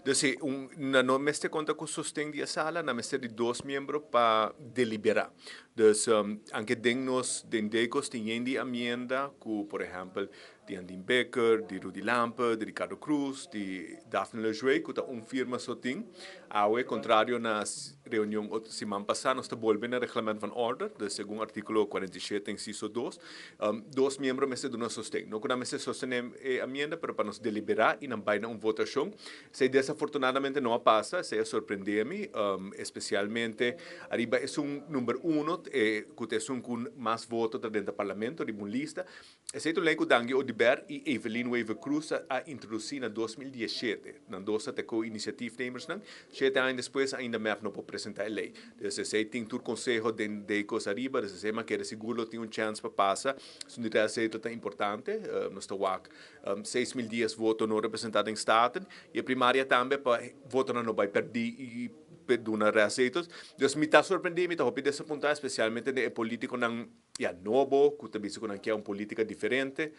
Dus na no meste conta com sustento de sala, na meste de dois membros para deliberar. Dus anche dengnos dendecos tem de amenda, que por exemplo, de Andin Becker, de Rudy Lampe, de Ricardo Cruz, de Daphne Lejoy, que tá firma só tem. Ao contrário na reunião outra semana passada, nós estamos voltando ao regulamento van order, segundo artículo 47, inciso 2. Dois membros meste do nosso sustento. Não que nós meste sostenem a amenda, para nos deliberar e não vai na votação. Se desafortunadamente não passa, se surpreende-me, especialmente, arriba é número 1, que é com mais votos dentro do parlamento, de uma lista. Esse é o lei que Dangue Odiber e Evelyn Weaver Cruz a introduzir em 2017. Na dosa até com iniciativnemers, 7 anos depois ainda MEF não pode apresentar a lei. Então, se tem todo o conselho de coisa arriba, se que é seguro tem chance para passar, isso não é importante. Nós estamos 6 mil dias voto não representado em Estado, e a primária também para voto não vai perder e peduna receitas. Então, me está surpreendendo, me está roubando esse ponto, especialmente de político não novo, que também se conhece uma política diferente.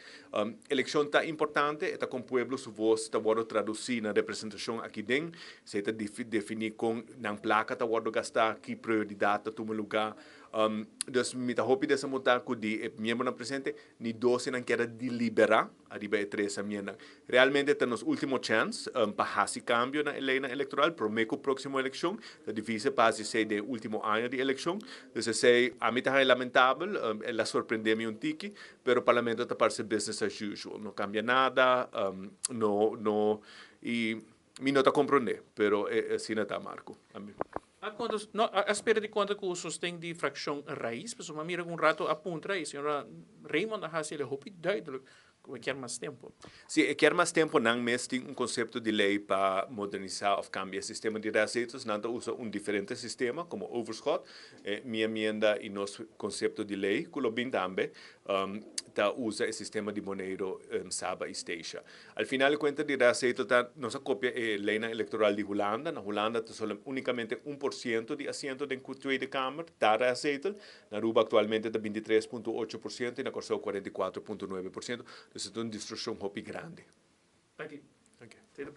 Eleição está importante, está com o povo, sua voz está sendo traduzida na representação aqui dentro, se está definir com na placa, está sendo gastar que prioridade está tomando lugar. Então, me está roubando esse ponto, que de membro não presente, ni 12 não quer deliberar, arriba é 3 a minha. Realmente, temos último chance para fazer cambio na lei eleitoral, prometo a próxima eleição. É difícil para ser de último ano de eleição. Então, a mim é lamentável, ela surpreende-me tique, mas o parlamento está para ser business as usual. Não cambia nada, e me não está compreendendo, mas assim está, Marco. A espera de conta que o sustento de fração raiz, mas uma mira um rato apunta aí, senhora Raymond, a ele hopi duidelijk, quer mais tempo. Sim, quer mais tempo, não, mas tem conceito de lei para modernizar ou cambiar o sistema de receitas, não usa diferente sistema, como overschot. Minha emenda e nosso conceito de lei, que o bem também, usa o sistema de Monero, Saba e Stacia. Al final, a conta de receita, nossa cópia é a lei eleitoral de Holanda. Na Holanda, só unicamente 1% de assento da Tweede Kamer, da receita. Na Aruba, atualmente, é 23,8% e na Corsão, 44,9%. Então, é uma destruição grande. Thank you.